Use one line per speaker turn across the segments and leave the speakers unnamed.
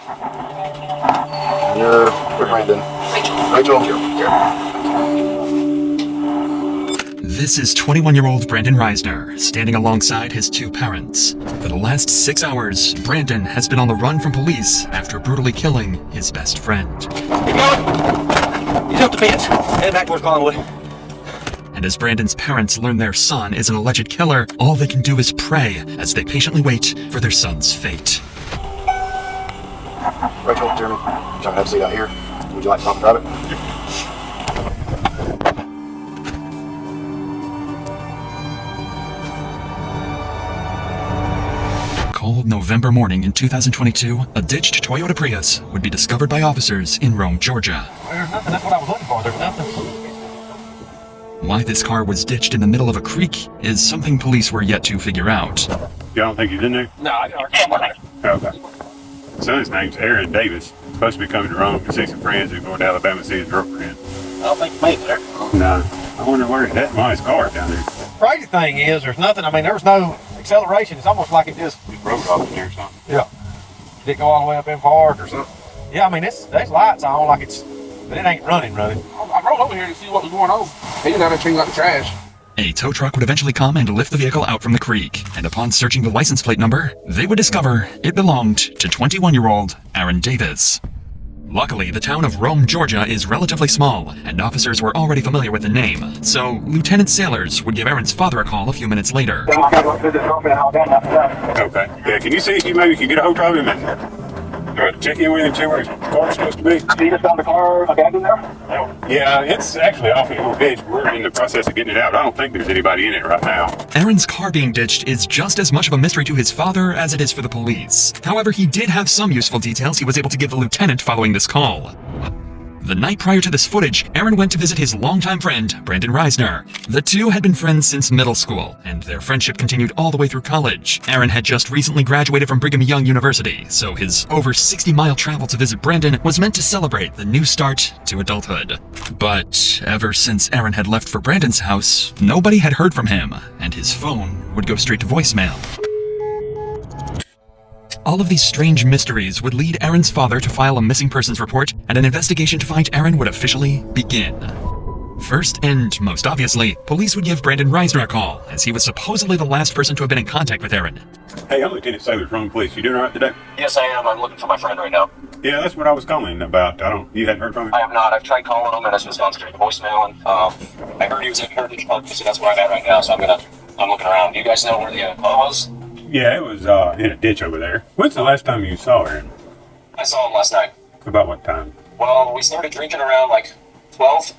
You're Brandon. Rachel.
This is 21-year-old Brandon Reisner, standing alongside his two parents. For the last 6 hours, Brandon has been on the run from police after brutally killing his best friend.
Keep going! He's up the fence. Head back towards Collingwood.
And as Brandon's parents learn their son is an alleged killer, all they can do is pray as they patiently wait for their son's fate.
Rachel, Jeremy, y'all have a seat out here. Would you like to talk private?
Cold November morning in 2022, a ditched Toyota Prius would be discovered by officers in Rome, Georgia.
There's nothing. That's what I was looking for. There's nothing.
Why this car was ditched in the middle of a creek is something police were yet to figure out.
Y'all don't think he's in there?
No, I can't.
Okay. Son's name's Aaron Davis. Supposed to be coming to Rome to see some friends who are going to Alabama to see his girlfriend.
I don't think he made it there.
No. I wonder where that guy's car down there.
Crazy thing is, there's nothing. I mean, there was no acceleration. It's almost like it just
Broke off in there or something.
Yeah. Didn't go all the way up in park or something. Yeah, I mean, there's lights on, like it's, but it ain't running.
I rolled over here to see what was going on. He didn't have anything like trash.
A tow truck would eventually come and lift the vehicle out from the creek, and upon searching the license plate number, they would discover it belonged to 21-year-old Aaron Davis. Luckily, the town of Rome, Georgia is relatively small, and officers were already familiar with the name, so Lieutenant Sailors would give Aaron's father a call a few minutes later.
Okay. Yeah, can you see if you maybe can get a hold of him and check in with him, see where his car's supposed to be?
You just found the car abandoned there?
Yeah, it's actually off in a little ditch. We're in the process of getting it out. I don't think there's anybody in it right now.
Aaron's car being ditched is just as much of a mystery to his father as it is for the police. However, he did have some useful details he was able to give the lieutenant following this call. The night prior to this footage, Aaron went to visit his longtime friend, Brandon Reisner. The two had been friends since middle school, and their friendship continued all the way through college. Aaron had just recently graduated from Brigham Young University, so his over 60-mile travel to visit Brandon was meant to celebrate the new start to adulthood. But ever since Aaron had left for Brandon's house, nobody had heard from him, and his phone would go straight to voicemail. All of these strange mysteries would lead Aaron's father to file a missing persons report, and an investigation to find Aaron would officially begin. First, and most obviously, police would give Brandon Reisner a call, as he was supposedly the last person to have been in contact with Aaron.
Hey, I'm Lieutenant Sailors, Rome Police. You doing all right today?
Yes, I am. I'm looking for my friend right now.
Yeah, that's what I was calling about. You hadn't heard from him?
I have not. I've tried calling him, and it's just gone straight to voicemail. And I heard he was at Heritage Park, so that's where I'm at right now. So I'm looking around. Do you guys know where the call was?
Yeah, it was in a ditch over there. When's the last time you saw Aaron?
I saw him last night.
About what time?
Well, we started drinking around like 12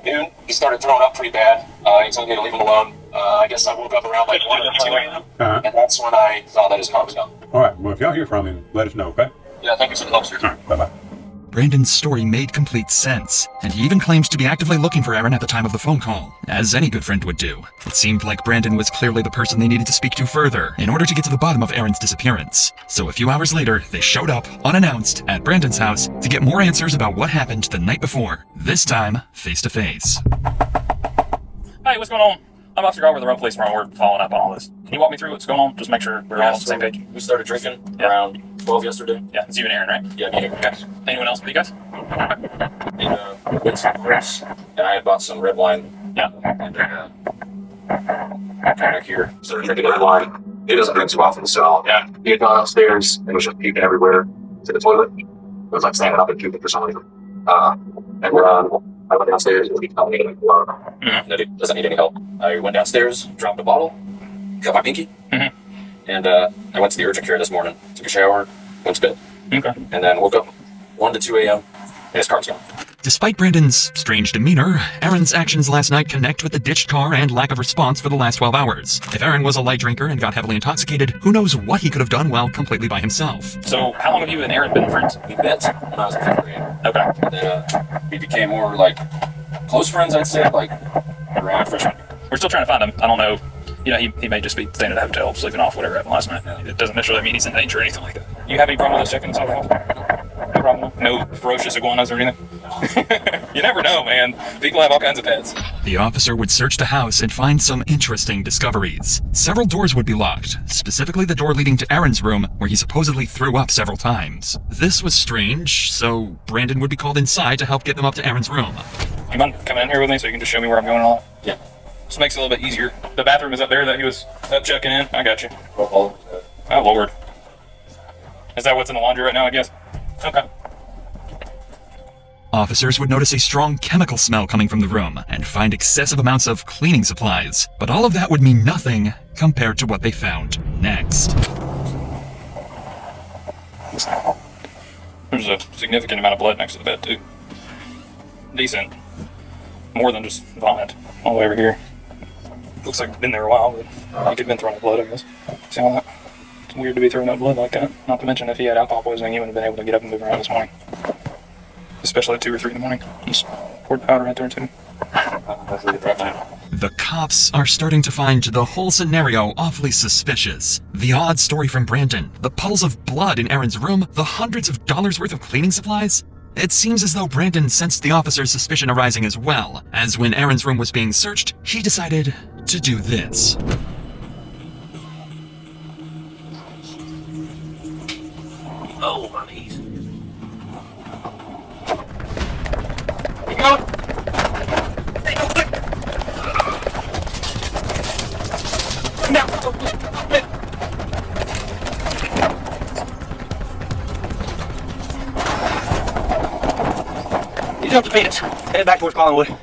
noon. He started throwing up pretty bad. He told me to leave him alone. I guess I woke up around like 1 or 2 a.m. And that's when I saw that his car was gone.
All right. Well, if y'all hear from him, let us know, okay?
Yeah, thank you for the help, sir.
All right. Bye-bye.
Brandon's story made complete sense, and he even claimed to be actively looking for Aaron at the time of the phone call, as any good friend would do. It seemed like Brandon was clearly the person they needed to speak to further in order to get to the bottom of Aaron's disappearance. So a few hours later, they showed up, unannounced, at Brandon's house to get more answers about what happened the night before, this time face-to-face.
Hey, what's going on? I'm Officer Garber with the Rome Police Department. We're following up on all this. Can you walk me through what's going on? Just make sure we're all on the same page.
We started drinking around 12 yesterday.
Yeah, it's you and Aaron, right?
Yeah, me and
Okay. Anyone else with you guys?
And we went to Bruce, and I had bought some red wine.
Yeah.
And came back here, started drinking red wine. He doesn't drink too often, so
Yeah.
he had gone upstairs and was just puking everywhere to the toilet. It was like standing up and puking for some reason. And I went downstairs and he told me that he doesn't need any help. I went downstairs, dropped a bottle, cut my pinky, and I went to the urgent care this morning, took a shower, went to bed.
Okay.
And then woke up 1 to 2 a.m. and his car's gone.
Despite Brandon's strange demeanor, Aaron's actions last night connect with the ditched car and lack of response for the last 12 hours. If Aaron was a light drinker and got heavily intoxicated, who knows what he could have done while completely by himself.
So, how long have you and Aaron been friends?
We met when I was in 5th grade.
Okay.
And then we became more like close friends, I'd say, like around freshman year.
We're still trying to find him. I don't know. You know, he may just be staying at a hotel, sleeping off, whatever happened last night. It doesn't necessarily mean he's in danger or anything like that. You have any problem with us checking this out? No problem. No ferocious iguanas or anything. You never know, man. People have all kinds of pets.
The officer would search the house and find some interesting discoveries. Several doors would be locked, specifically the door leading to Aaron's room, where he supposedly threw up several times. This was strange, so Brandon would be called inside to help get them up to Aaron's room.
You mind coming in here with me so you can just show me where I'm going and all that?
Yeah.
This makes it a little bit easier. The bathroom is up there that he was checking in. I got you. Oh, Lord. Is that what's in the laundry right now, I guess? Okay.
Officers would notice a strong chemical smell coming from the room and find excessive amounts of cleaning supplies. But all of that would mean nothing compared to what they found next.
There's a significant amount of blood next to the bed, too. Decent. More than just vomit all the way over here. Looks like it's been there a while, but he could have been throwing up blood, I guess. See all that? It's weird to be throwing up blood like that. Not to mention, if he had alcohol poisoning, he wouldn't have been able to get up and move around this morning. Especially at 2 or 3 in the morning. Just poured powder right there, too.
The cops are starting to find the whole scenario awfully suspicious. The odd story from Brandon, the puddles of blood in Aaron's room, the hundreds of dollars worth of cleaning supplies. It seems as though Brandon sensed the officer's suspicion arising as well, as when Aaron's room was being searched, he decided to do this.
Oh, my knees.
He's up to Phoenix. Headed back towards Collinwood.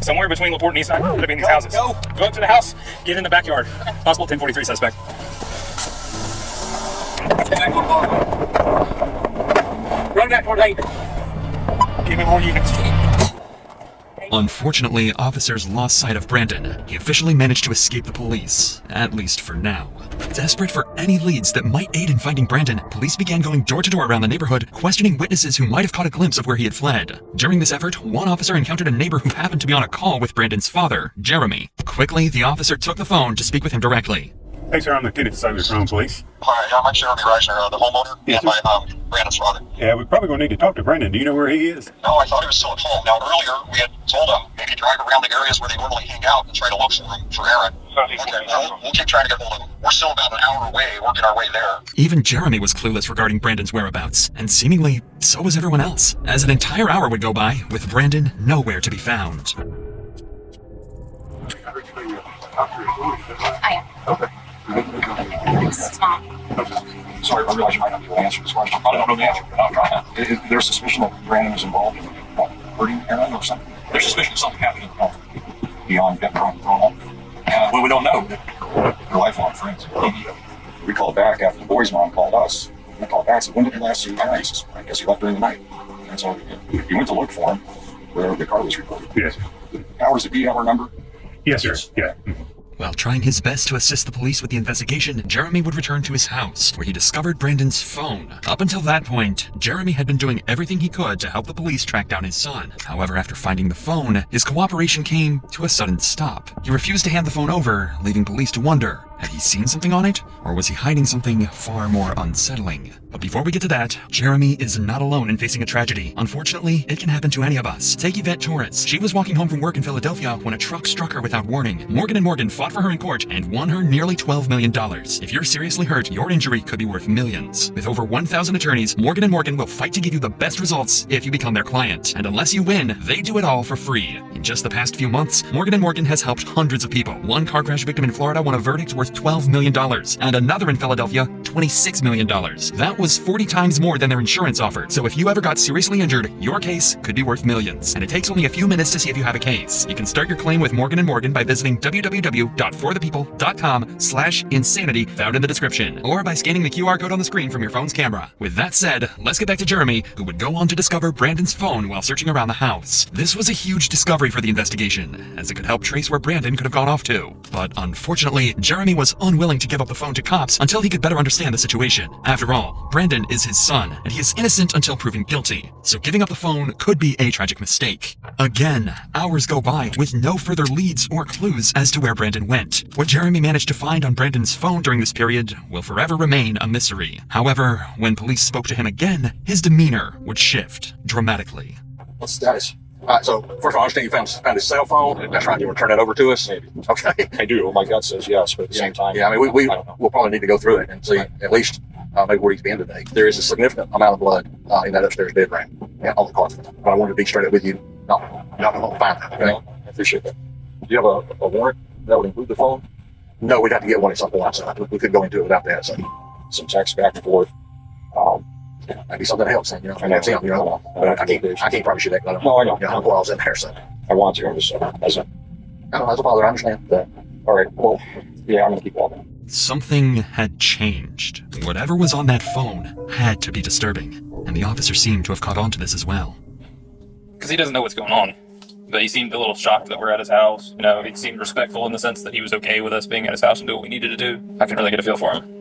Somewhere between LaPorte and Eastside, could be in these houses. Go up to the house, get in the backyard. Possible 1043 suspect.
Run back toward 8. Give me more units.
Unfortunately, officers lost sight of Brandon. He officially managed to escape the police, at least for now. Desperate for any leads that might aid in finding Brandon, police began going door to door around the neighborhood, questioning witnesses who might have caught a glimpse of where he had fled. During this effort, one officer encountered a neighbor who happened to be on a call with Brandon's father, Jeremy. Quickly, the officer took the phone to speak with him directly.
Hey, sir, I'm Lieutenant Southern Crown Police.
Hi, I'm Jeremy Reisner, the homeowner,
Yes,
and
sir.
my Brandon's father.
Yeah, we're probably going to need to talk to Brandon. Do you know where he is?
No, I thought he was still at home. Now, earlier we had told him maybe drive around the areas where they normally hang out and try to look for him, for Aaron. Okay, we'll keep trying to get hold of him. We're still about an hour away, working our way there.
Even Jeremy was clueless regarding Brandon's whereabouts, and seemingly so was everyone else, as an entire hour would go by with Brandon nowhere to be found.
I am.
Okay.
It's Mom.
Sorry, I realize you might not be able to answer this question. I don't know the answer, but I'll try. Is there suspicion that Brandon is involved in hurting Aaron or something?
There's suspicion of something happening.
Beyond getting thrown off?
Well, we don't know.
They're lifelong friends. We called back after the boy's mom called us. We called back and said, when did you last see Aaron? He says, I guess he left during the night. That's all we did. He went to look for him where the car was reported.
Yes.
Powers that be have our number?
Yes, sir. Yeah.
While trying his best to assist the police with the investigation, Jeremy would return to his house, where he discovered Brandon's phone. Up until that point, Jeremy had been doing everything he could to help the police track down his son. However, after finding the phone, his cooperation came to a sudden stop. He refused to hand the phone over, leaving police to wonder, had he seen something on it, or was he hiding something far more unsettling? But before we get to that, Jeremy is not alone in facing a tragedy. Unfortunately, it can happen to any of us. Take Yvette Torres. She was walking home from work in Philadelphia when a truck struck her without warning. Morgan & Morgan fought for her in court and won her nearly $12 million. If you're seriously hurt, your injury could be worth millions. With over 1,000 attorneys, Morgan & Morgan will fight to give you the best results if you become their client. And unless you win, they do it all for free. In just the past few months, Morgan & Morgan has helped hundreds of people. One car crash victim in Florida won a verdict worth $12 million, and another in Philadelphia, $26 million. That was 40 times more than their insurance offered. So if you ever got seriously injured, your case could be worth millions. And it takes only a few minutes to see if you have a case. You can start your claim with Morgan & Morgan by visiting www.forthepeople.com/insanity found in the description, or by scanning the QR code on the screen from your phone's camera. With that said, let's get back to Jeremy, who would go on to discover Brandon's phone while searching around the house. This was a huge discovery for the investigation, as it could help trace where Brandon could have gone off to. But unfortunately, Jeremy was unwilling to give up the phone to cops until he could better understand understand the situation. After all, Brandon is his son, and he is innocent until proven guilty, so giving up the phone could be a tragic mistake. Again, hours go by with no further leads or clues as to where Brandon went. What Jeremy managed to find on Brandon's phone during this period will forever remain a mystery. However, when police spoke to him again, his demeanor would shift dramatically.
What's the status? All right, so first of all, I understand you found his cell phone. That's right. You want to turn that over to us?
Maybe.
Okay.
I do. My gut says yes, but at the same time,
Yeah, I mean,
I don't know.
we'll probably need to go through it and see at least maybe where he's been today. There is a significant amount of blood in that upstairs bedroom on the carpet. But I wanted to be straight up with you. No, not to find that. Okay?
I appreciate that. Do you have a warrant that would include the phone?
No, we'd have to get one at some point. So we could go into it without that. So
Some text back and forth.
maybe something else. You know, and that's him. You know, but I can't promise you that. I don't know.
No, I know.
You know, while I was in there, so
I want to. I'm just as a
as a father, I understand that.
all right. Well, yeah, I'm gonna keep walking.
Something had changed. Whatever was on that phone had to be disturbing, and the officer seemed to have caught on to this as well.
Because he doesn't know what's going on. But he seemed a little shocked that we're at his house. You know, he seemed respectful in the sense that he was okay with us being at his house and doing what we needed to do. I can really get a feel for him.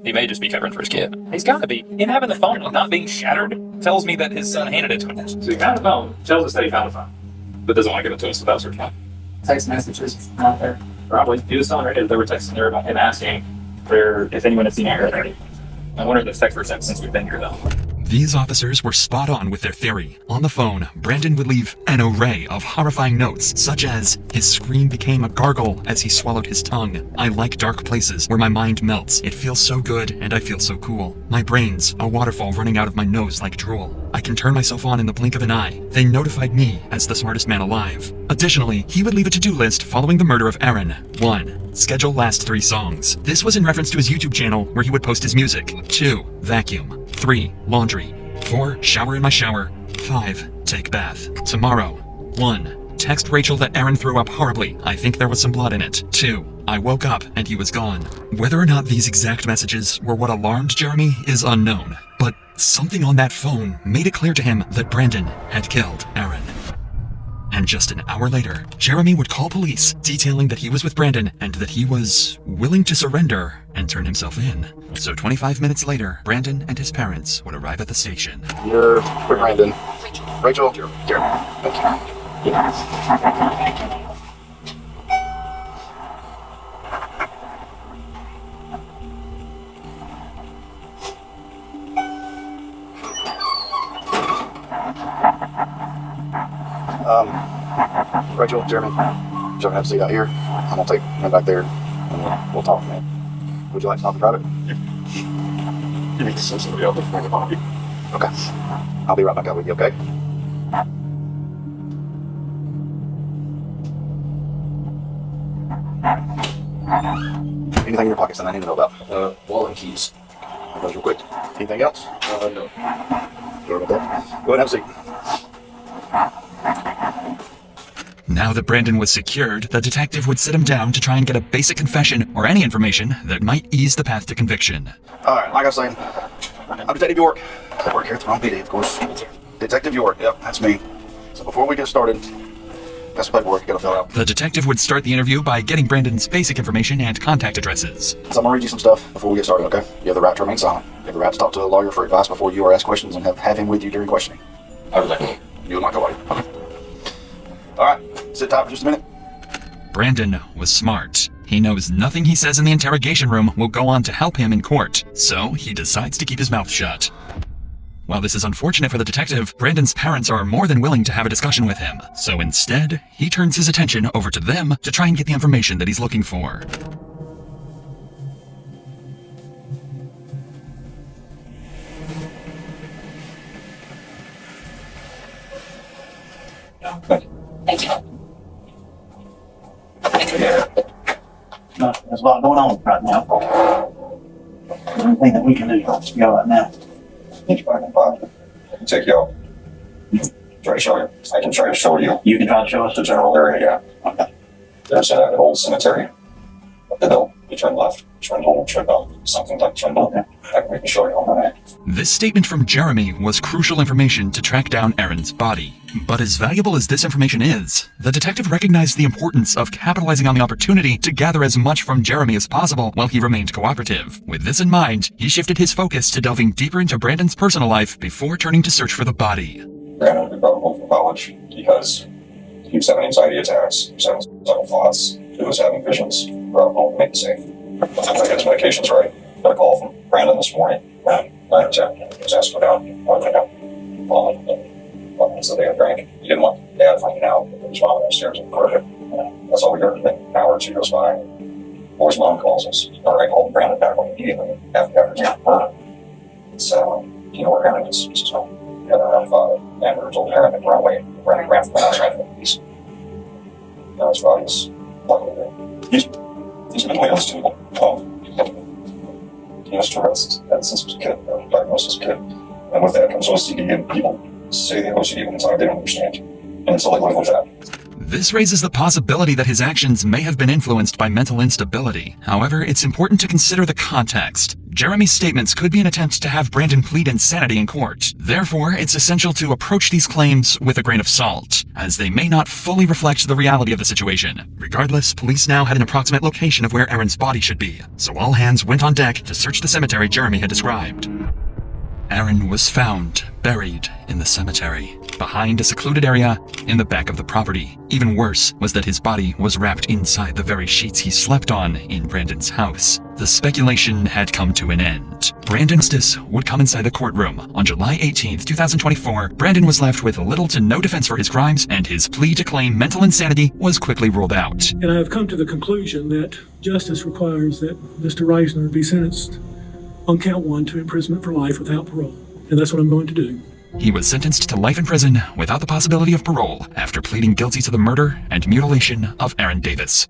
He may just be covering for his kid. He's got to be. Him having the phone and not being shattered tells me that his son handed it to him. So he found the phone, tells us that he found the phone, but doesn't want to give it to us without searching it.
Text messages not there.
Probably. He was telling her they were texting her about him asking for if anyone had seen Aaron already. I wonder if this text were sent since we've been here, though.
These officers were spot on with their theory. On the phone, Brandon would leave an array of horrifying notes, such as, his scream became a gargle as he swallowed his tongue. I like dark places where my mind melts. It feels so good and I feel so cool. My brain's a waterfall running out of my nose like drool. I can turn myself on in the blink of an eye. They notified me as the smartest man alive. Additionally, he would leave a to-do list following the murder of Aaron. 1. Schedule last 3 songs. This was in reference to his YouTube channel where he would post his music. 2. Vacuum. 3. Laundry. 4. Shower in my shower. 5. Take bath. Tomorrow. 1. Text Rachel that Aaron threw up horribly. I think there was some blood in it. 2. I woke up and he was gone. Whether or not these exact messages were what alarmed Jeremy is unknown, but something on that phone made it clear to him that Brandon had killed Aaron. And just an hour later, Jeremy would call police, detailing that he was with Brandon and that he was willing to surrender and turn himself in. So 25 minutes later, Brandon and his parents would arrive at the station.
You're Brandon. Rachel. Jeremy. Thank you. Rachel, Jeremy, y'all have a seat out here. I'm gonna take him back there and we'll talk, man. Would you like to talk about it?
You need to send somebody out there for the body.
Okay. I'll be right back out with you, okay? Anything in your pockets that I need to know about?
Wallet and keys.
Those real quick. Anything else?
No.
Sorry about that. Go ahead and have a seat.
Now that Brandon was secured, the detective would sit him down to try and get a basic confession or any information that might ease the path to conviction.
All right, like I was saying, I'm Detective York. I work here at the wrong PD, of course. Detective York, yep, that's me. So before we get started, that's the paperwork you gotta fill out.
The detective would start the interview by getting Brandon's basic information and contact addresses.
So I'm gonna read you some stuff before we get started, okay? You have the right to remain silent. You have the right to talk to a lawyer for advice before you are asked questions and have him with you during questioning.
I would like to.
You would like a lawyer. Okay. All right, sit tight for just a minute.
Brandon was smart. He knows nothing he says in the interrogation room will go on to help him in court, so he decides to keep his mouth shut. While this is unfortunate for the detective, Brandon's parents are more than willing to have a discussion with him, so instead, he turns his attention over to them to try and get the information that he's looking for.
Thank you.
There's a lot going on right now. Anything that we can do to help you out right now.
I can take you out. Try to show you. I can try to show you
You can try to show us
the general area.
Okay.
There's an old cemetery up the hill. You turn left, turn up, something like turn up. I can show you on that.
This statement from Jeremy was crucial information to track down Aaron's body. But as valuable as this information is, the detective recognized the importance of capitalizing on the opportunity to gather as much from Jeremy as possible while he remained cooperative. With this in mind, he shifted his focus to delving deeper into Brandon's personal life before turning to search for the body.
Brandon would go home from college because he was having anxiety attacks, he was having suicidal thoughts, he was having visions. Brought home to make it safe. I got his medications right. Got a call from Brandon this morning. I was asked about falling. So they had drank. He didn't want Dad finding out. He was falling upstairs in the corridor. That's all we heard. An hour or two goes by. Boy's mom calls us. All right, call Brandon back immediately after the murder. So, you know where Brandon is? He says, no. The other around 5. And we were told Aaron to run away. Brandon ran from the house, ran from the police. Now his body's luckily there. He's been witness to he has Tourette's since he was a kid, diagnosed as a kid. And with that comes OCD, and people say they have OCD when it's not, they don't understand. And so they live with that.
This raises the possibility that his actions may have been influenced by mental instability. However, it's important to consider the context. Jeremy's statements could be an attempt to have Brandon plead insanity in court. Therefore, it's essential to approach these claims with a grain of salt, as they may not fully reflect the reality of the situation. Regardless, police now had an approximate location of where Aaron's body should be, so all hands went on deck to search the cemetery Jeremy had described. Aaron was found buried in the cemetery, behind a secluded area in the back of the property. Even worse was that his body was wrapped inside the very sheets he slept on in Brandon's house. The speculation had come to an end. Brandon Justice would come inside the courtroom. On July 18th, 2024, Brandon was left with little to no defense for his crimes, and his plea to claim mental insanity was quickly ruled out.
And I have come to the conclusion that justice requires that Mr. Reisner be sentenced on count 1 to imprisonment for life without parole. And that's what I'm going to do.
He was sentenced to life in prison without the possibility of parole after pleading guilty to the murder and mutilation of Aaron Davis.